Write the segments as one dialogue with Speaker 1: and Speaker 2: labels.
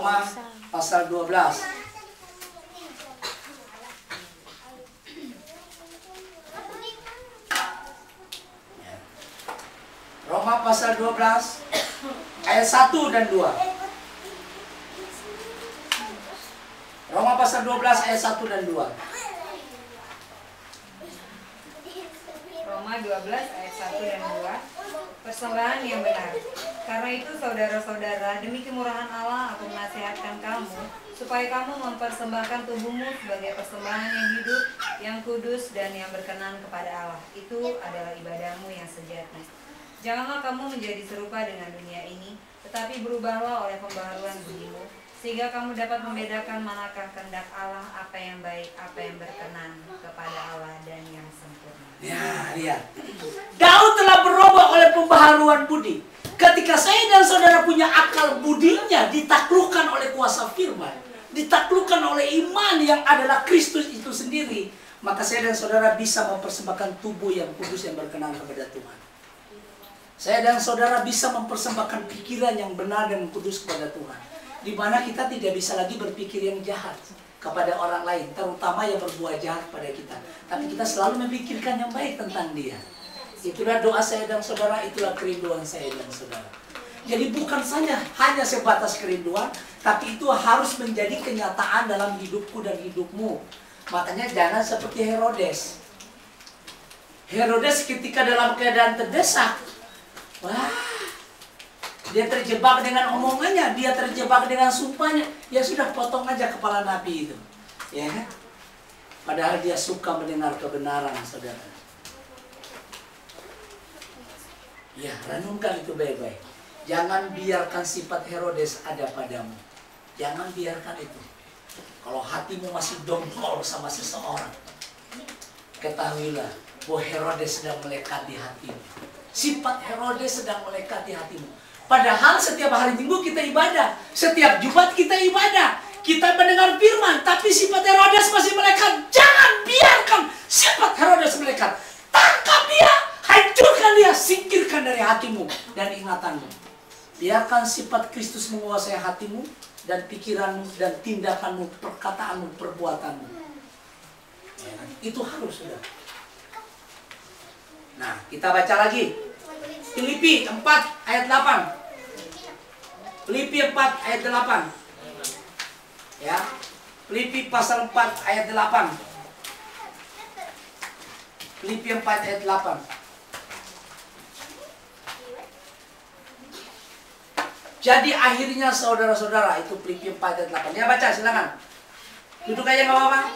Speaker 1: Roma pasal 12. Roma pasal 12 ayat 1 dan 2. Roma pasal 12 ayat 1 dan 2.
Speaker 2: Roma 12 ayat 1 dan 2. Persembahan yang benar. Karena itu saudara-saudara, demi kemurahan Allah aku menasihatkan kamu supaya kamu mempersembahkan tubuhmu sebagai persembahan yang hidup, yang kudus dan yang berkenan kepada Allah. Itu adalah ibadahmu yang sejati. Janganlah kamu menjadi serupa dengan dunia ini, tetapi berubahlah oleh pembaharuan budimu, sehingga kamu dapat membedakan manakah kehendak Allah, apa yang baik, apa yang berkenan kepada Allah dan yang sempurna.
Speaker 1: Ya, lihat. Daud telah berubah oleh pembaharuan budi. Ketika saya dan saudara punya akal budinya ditaklukkan oleh kuasa firman, ditaklukkan oleh iman yang adalah Kristus itu sendiri, maka saya dan saudara bisa mempersembahkan tubuh yang kudus yang berkenan kepada Tuhan. Saya dan saudara bisa mempersembahkan pikiran yang benar dan kudus kepada Tuhan, di mana kita tidak bisa lagi berpikir yang jahat kepada orang lain, terutama yang berbuat jahat pada kita. Tapi kita selalu memikirkan yang baik tentang dia. Itulah doa saya dan saudara, itulah kerinduan saya dan saudara. Jadi bukan saja hanya sebatas kerinduan, tapi itu harus menjadi kenyataan dalam hidupku dan hidupmu. Makanya jangan seperti Herodes. Herodes ketika dalam keadaan terdesak, wah, dia terjebak dengan omongannya, dia terjebak dengan sumpahnya. Ya sudah, potong aja kepala nabi itu. Ya, padahal dia suka mendengar kebenaran, saudara. Ya, renungkan itu baik-baik. Jangan biarkan sifat Herodes ada padamu. Jangan biarkan itu. Kalau hatimu masih dongkol sama seseorang, ketahuilah bahwa Herodes sedang melekat di hatimu. Sifat Herodes sedang melekat di hatimu. Padahal setiap hari Minggu kita ibadah, setiap Jumat kita ibadah, kita mendengar firman, tapi sifat Herodes masih melekat. Jangan biarkan sifat Herodes melekat. Tangkap dia, hancurkan dia, singkirkan dari hatimu dan ingatanmu. Biarkan sifat Kristus menguasai hatimu dan pikiranmu dan tindakanmu, perkataanmu, perbuatanmu. Itu harus, sudah. Nah, kita baca lagi. Filipi 4 ayat 8. Filipi 4 ayat 8. Ya. Filipi pasal 4 ayat 8. Filipi 4 ayat 8. Jadi akhirnya saudara-saudara, itu Filipi 4 ayat 8. Ya, baca silakan. Duduk aja nggak apa-apa.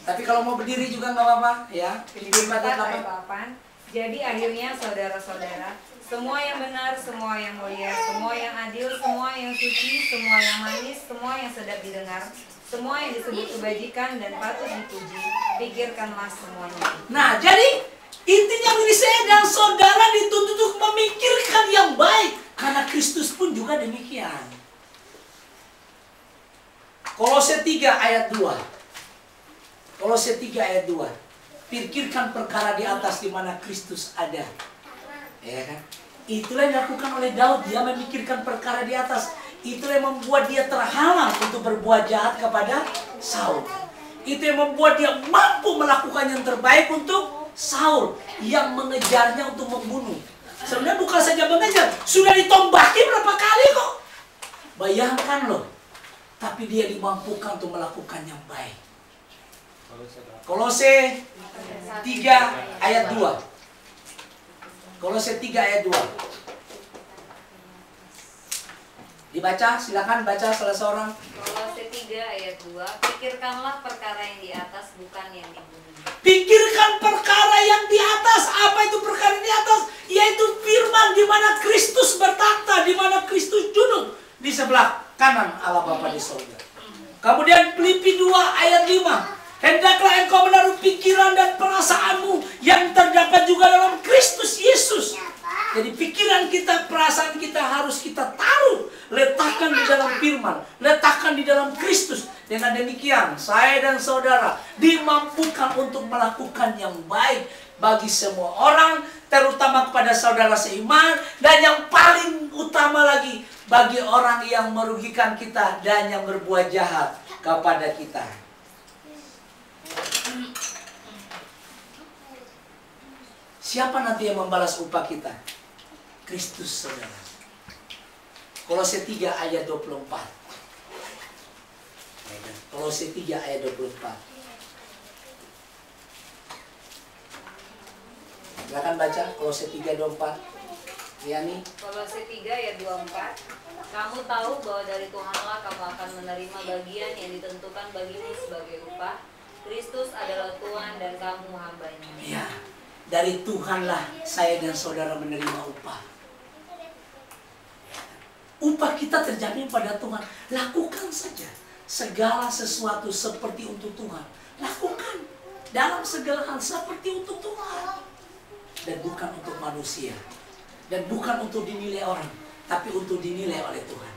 Speaker 1: Tapi kalau mau berdiri juga nggak apa-apa, ya. Filipi 4 ayat 8.
Speaker 2: Jadi akhirnya saudara-saudara, semua yang benar, semua yang mulia, semua yang adil, semua yang suci, semua yang manis, semua yang sedap didengar, semua yang disebut kebajikan dan patut dipuji, pikirkanlah semuanya.
Speaker 1: Nah, jadi intinya begini, saya dan saudara dituntut untuk memikirkan yang baik, karena Kristus pun juga demikian. Kolose 3 ayat 2. Kolose 3 ayat 2. Pikirkan perkara di atas di mana Kristus ada. Ya kan? Itulah yang dilakukan oleh Daud. Dia memikirkan perkara di atas. Itulah yang membuat dia terhalang untuk berbuat jahat kepada Saul. Itu yang membuat dia mampu melakukan yang terbaik untuk Saul, yang mengejarnya untuk membunuh. Sebenarnya bukan saja mengejar, sudah ditombaki berapa kali kok. Bayangkan loh. Tapi dia dimampukan untuk melakukan yang baik. Kolose 3 ayat 2. Kolose 3 ayat 2. Dibaca, silakan baca salah seorang.
Speaker 2: Kolose 3 ayat 2. Pikirkanlah perkara yang di atas, bukan yang di bumi.
Speaker 1: Pikirkan perkara yang di atas. Apa itu perkara yang di atas? Yaitu firman di mana Kristus bertakhta, di mana Kristus duduk di sebelah kanan Allah Bapa di surga. Kemudian Filipi 2 ayat 5. Hendaklah engkau menaruh pikiran dan perasaanmu yang terdapat juga dalam Kristus Yesus. Jadi pikiran kita, perasaan kita harus kita taruh, letakkan di dalam firman, letakkan di dalam Kristus. Dengan demikian, saya dan saudara dimampukan untuk melakukan yang baik bagi semua orang, terutama kepada saudara seiman, dan yang paling utama lagi, bagi orang yang merugikan kita dan yang berbuat jahat kepada kita. Siapa nanti yang membalas upah kita? Kristus, saudara. Kolose 3 ayat 24. Kolose 3 ayat 24. Silakan baca Kolose 3:24. Yani.
Speaker 2: Kolose 3 ayat 24. Kamu tahu bahwa dari Tuhanlah kamu akan menerima bagian yang ditentukan bagimu sebagai upah. Kristus adalah Tuhan dan kamu hambanya.
Speaker 1: Ya, dari Tuhanlah saya dan saudara menerima upah. Upah kita terjamin pada Tuhan. Lakukan saja segala sesuatu seperti untuk Tuhan. Lakukan dalam segala hal seperti untuk Tuhan. Dan bukan untuk manusia. Dan bukan untuk dinilai orang, tapi untuk dinilai oleh Tuhan.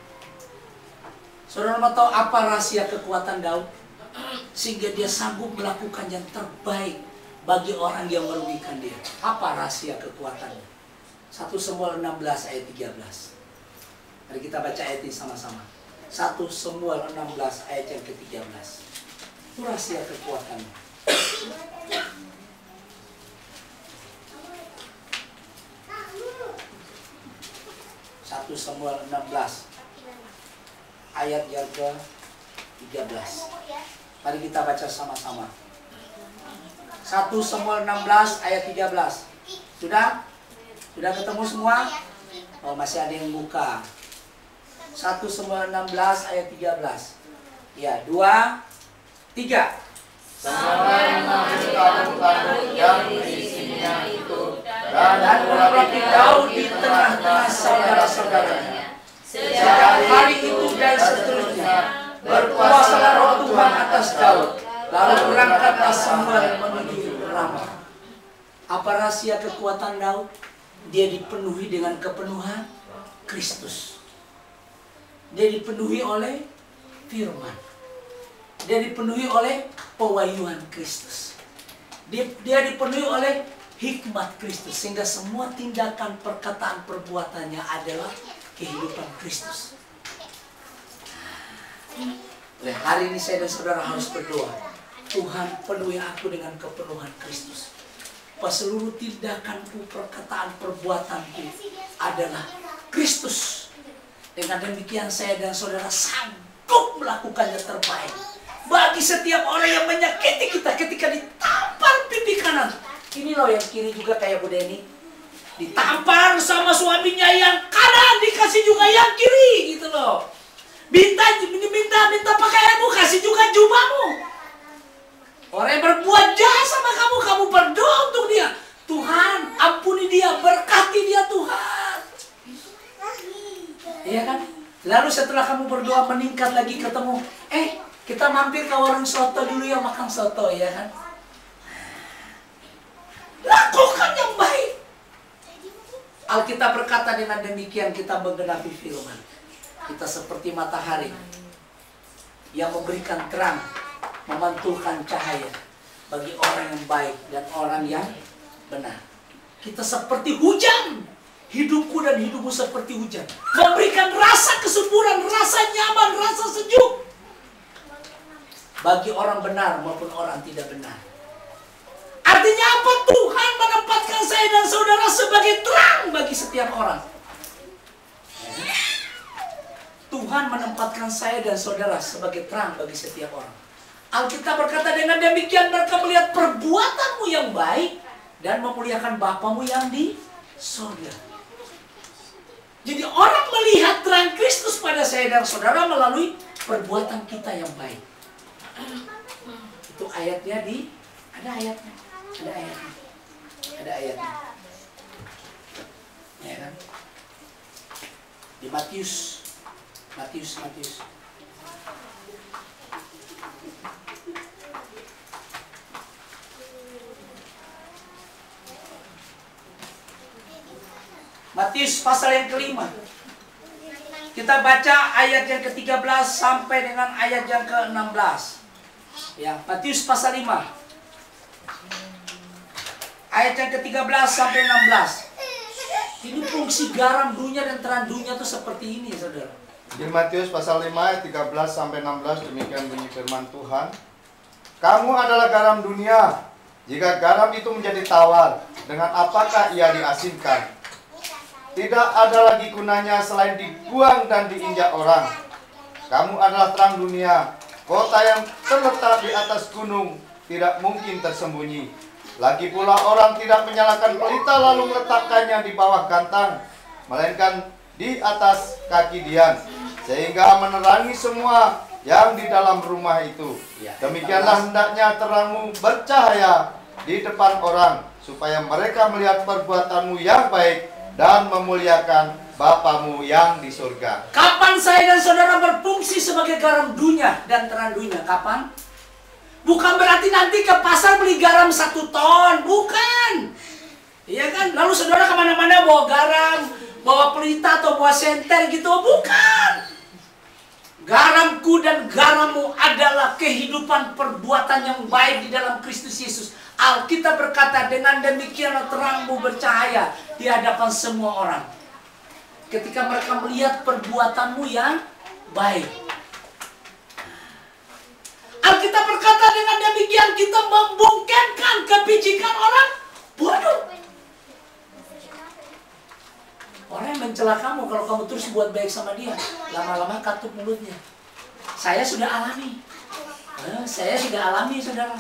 Speaker 1: Saudara mau tahu apa rahasia kekuatan Daud? Sehingga dia sanggup melakukan yang terbaik bagi orang yang merugikan dia. Apa rahasia kekuatannya? 1 Samuel 16 ayat 13. Mari kita baca ayat ini sama-sama. 1 Samuel 16 ayat yang ke-13. Itu rahasia kekuatannya. 1 Samuel 16 ayat yang ke-13. Mari kita baca sama-sama. 1 Samuel 16 ayat 13. Sudah? Sudah ketemu semua? Oh, masih ada yang buka. 1 Samuel 16 ayat 13. Ya, 2, 3.
Speaker 3: Samuel memberitahukan yang berisinya itu
Speaker 1: Dan berarti Daud di tengah-tengah saudara-saudaranya. Sejak hari itu dan seterusnya berkuasalah roh Tuhan atas Daud. Lalu berangkatlah Samuel menuju Rama. Apa rahasia kekuatan Daud? Dia dipenuhi dengan kepenuhan Kristus. Dia dipenuhi oleh firman. Dia dipenuhi oleh pewahyuan Kristus. Dia dipenuhi oleh hikmat Kristus. Sehingga semua tindakan, perkataan, perbuatannya adalah kehidupan Kristus. Oleh hari ini saya dan saudara harus berdoa. Tuhan, penuhi aku dengan kepenuhan Kristus. Bahwa seluruh tindakanku, perkataan, perbuatanku adalah Kristus. Dengan demikian saya dan saudara sanggup melakukannya terbaik. Bagi setiap orang yang menyakiti kita ketika ditampar pipi kanan. Ini loh yang kiri juga kayak Bu Deni. Ditampar sama suaminya yang kanan, dikasih juga yang kiri gitu loh. Minta pakaianmu, kasih juga jubahmu. Orang yang berbuat jahat sama kamu, kamu berdoa untuk dia. Tuhan, ampuni dia, berkati dia Tuhan. Iya kan? Lalu setelah kamu berdoa meningkat lagi ketemu, kita mampir ke warung soto dulu ya, makan soto, ya kan? Lakukan yang baik. Alkitab berkata dengan demikian kita menggenapi firman. Kita seperti matahari yang memberikan terang, memantulkan cahaya bagi orang yang baik dan orang yang benar. Kita seperti hujan. Hidupku dan hidupmu seperti hujan. Memberikan rasa kesuburan, rasa nyaman, rasa sejuk. Bagi orang benar maupun orang tidak benar. Artinya apa? Tuhan menempatkan saya dan saudara sebagai terang bagi setiap orang. Tuhan menempatkan saya dan saudara sebagai terang bagi setiap orang. Alkitab berkata dengan demikian mereka melihat perbuatanmu yang baik dan memuliakan Bapamu yang di surga. Jadi orang melihat terang Kristus pada saya dan saudara melalui perbuatan kita yang baik. Itu ayatnya ada ayatnya. Ada ayatnya. Ya kan? Di Matius. Matius pasal yang kelima. Kita baca ayat yang ke-13 sampai dengan ayat yang ke-16. Ya, Matius pasal 5. Ayat yang ke-13 sampai 16. Ini fungsi garam dunia dan terang dunia itu seperti ini, saudara.
Speaker 3: Di Matius pasal 5 ayat 13 sampai 16 demikian bunyi firman Tuhan. Kamu adalah garam dunia. Jika garam itu menjadi tawar, dengan apakah ia diasinkan? Tidak ada lagi gunanya selain dibuang dan diinjak orang. Kamu adalah terang dunia. Kota yang terletak di atas gunung tidak mungkin tersembunyi. Lagi pula orang tidak menyalakan pelita lalu meletakkannya di bawah gantang, melainkan di atas kaki dian, sehingga menerangi semua yang di dalam rumah itu. Demikianlah hendaknya terangmu bercahaya di depan orang, supaya mereka melihat perbuatanmu yang baik dan memuliakan Bapamu yang di surga.
Speaker 1: Kapan saya dan saudara berfungsi sebagai garam dunia dan terang dunia? Kapan? Bukan berarti nanti ke pasar beli garam 1 ton, bukan. Iya kan? Lalu saudara kemana-mana bawa garam, bawa pelita atau bawa senter gitu, bukan. Garamku dan garammu adalah kehidupan perbuatan yang baik di dalam Kristus Yesus. Alkitab berkata, dengan demikianlah terangmu bercahaya di hadapan semua orang, ketika mereka melihat perbuatanmu yang baik. Alkitab berkata, dengan demikian kita membungkamkan kebijikan orang bodoh. Orang yang mencela kamu, kalau kamu terus buat baik sama dia, lama-lama katup mulutnya. Saya sudah alami. Saya sudah alami, saudara.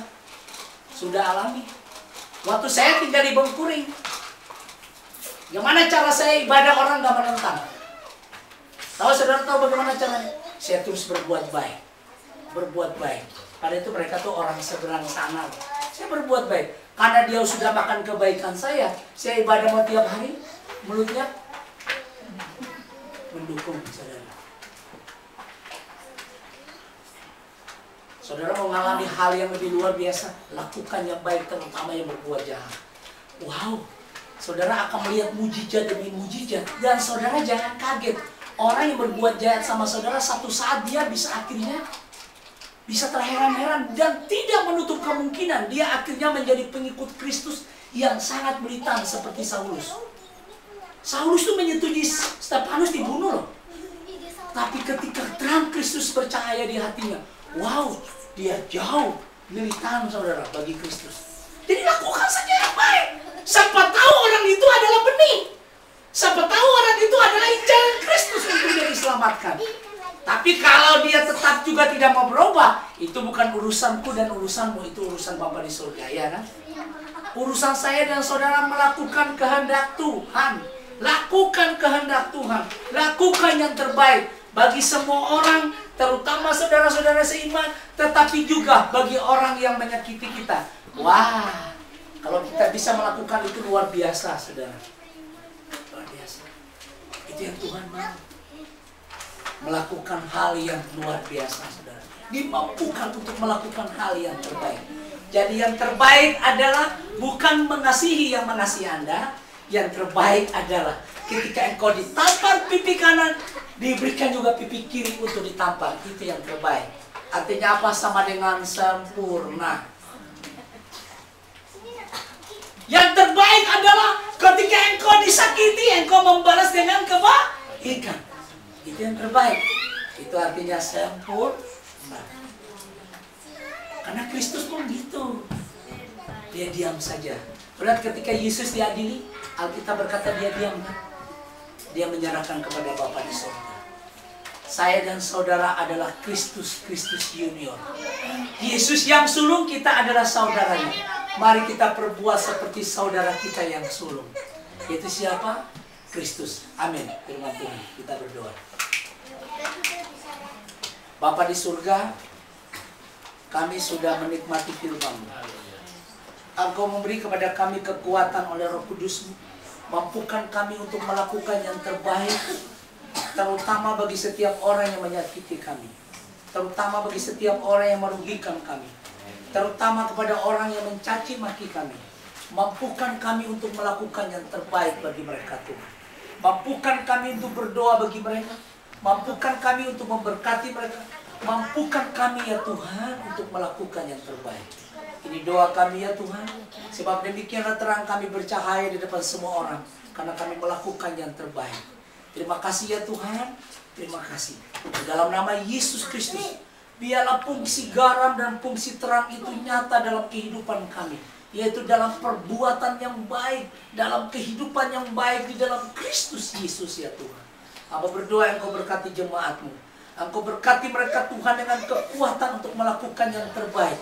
Speaker 1: Sudah alami. Waktu saya tinggal di Bengkuring, gimana cara saya ibadah orang gak menentang? Saudara tahu bagaimana caranya? Saya terus berbuat baik. Berbuat baik. Pada itu mereka tuh orang seberang sana. Saya berbuat baik. Karena dia sudah makan kebaikan saya ibadah mau tiap hari. Mulutnya mendukung, saudara. Saudara mau mengalami hal yang lebih luar biasa, lakukan yang baik, terutama yang berbuat jahat. Wow, saudara akan melihat mujizat demi mujizat. Dan saudara jangan kaget, orang yang berbuat jahat sama saudara, satu saat dia bisa akhirnya bisa terheran-heran dan tidak menutup kemungkinan dia akhirnya menjadi pengikut Kristus yang sangat militan seperti Saulus. Saulus itu menyetujui Stefanus dibunuh loh. Tapi ketika terang Kristus bercahaya di hatinya, wow, dia jauh militan, saudara, bagi Kristus. Jadi lakukan saja yang baik. Siapa tahu orang itu adalah benih. Siapa tahu orang itu adalah incaran Kristus untuk dia diselamatkan. Tapi kalau dia tetap juga tidak mau berubah, itu bukan urusanku dan urusanmu, itu urusan Bapa di surga, ya kan? Urusan saya dan saudara melakukan kehendak Tuhan. Lakukan kehendak Tuhan. Lakukan yang terbaik bagi semua orang, terutama saudara-saudara seiman, tetapi juga bagi orang yang menyakiti kita. Wah, kalau kita bisa melakukan itu luar biasa, saudara. Luar biasa. Itu yang Tuhan mau. Melakukan hal yang luar biasa, saudara. Dimampukan untuk melakukan hal yang terbaik. Jadi yang terbaik adalah bukan mengasihi yang mengasihi Anda. Yang terbaik adalah ketika engkau ditampar pipi kanan, diberikan juga pipi kiri untuk ditampar. Itu yang terbaik. Artinya apa? Sama dengan sempurna. Yang terbaik adalah ketika engkau disakiti, engkau membalas dengan kebaikan. Itu yang terbaik. Itu artinya sempurna. Karena Kristus pun gitu. Dia diam saja. Berarti ketika Yesus diadili, Alkitab berkata dia diam. Dia menyerahkan kepada Bapa di surga. Saya dan saudara adalah Kristus Junior. Yesus yang sulung, kita adalah saudaranya. Mari kita perbuat seperti saudara kita yang sulung. Itu siapa? Kristus. Amin. Firman Tuhan. Kita berdoa. Bapa di surga, kami sudah menikmati firman-Mu. Engkau memberi kepada kami kekuatan oleh Roh Kudus-Mu. Mampukan kami untuk melakukan yang terbaik, terutama bagi setiap orang yang menyakiti kami, terutama bagi setiap orang yang merugikan kami, terutama kepada orang yang mencaci maki kami. Mampukan kami untuk melakukan yang terbaik bagi mereka, Tuhan. Mampukan kami untuk berdoa bagi mereka. Mampukan kami untuk memberkati mereka. Mampukan kami ya Tuhan untuk melakukan yang terbaik. Ini doa kami ya Tuhan. Sebab demikianlah terang kami bercahaya di depan semua orang. karena kami melakukan yang terbaik. Terima kasih ya Tuhan, terima kasih. Di dalam nama Yesus Kristus, biarlah fungsi garam dan fungsi terang itu nyata dalam kehidupan kami, yaitu dalam perbuatan yang baik, dalam kehidupan yang baik di dalam Kristus Yesus ya Tuhan. Hamba berdoa Engkau berkati jemaat-Mu. Engkau berkati mereka Tuhan dengan kekuatan untuk melakukan yang terbaik,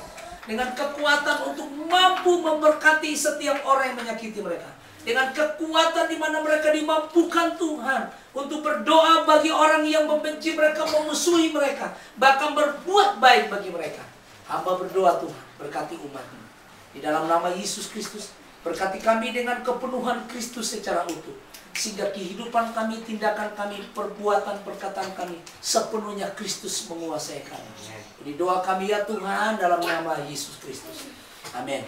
Speaker 1: dengan kekuatan untuk mampu memberkati setiap orang yang menyakiti mereka, dengan kekuatan di mana mereka dimampukan Tuhan untuk berdoa bagi orang yang membenci mereka, memusuhi mereka, bahkan berbuat baik bagi mereka. Hamba berdoa Tuhan, berkati umat-Mu. Di dalam nama Yesus Kristus, berkati kami dengan kepenuhan Kristus secara utuh, sehingga kehidupan kami, tindakan kami, perbuatan, perkataan kami sepenuhnya Kristus menguasai kami. Ini doa kami ya Tuhan dalam nama Yesus Kristus. Amin.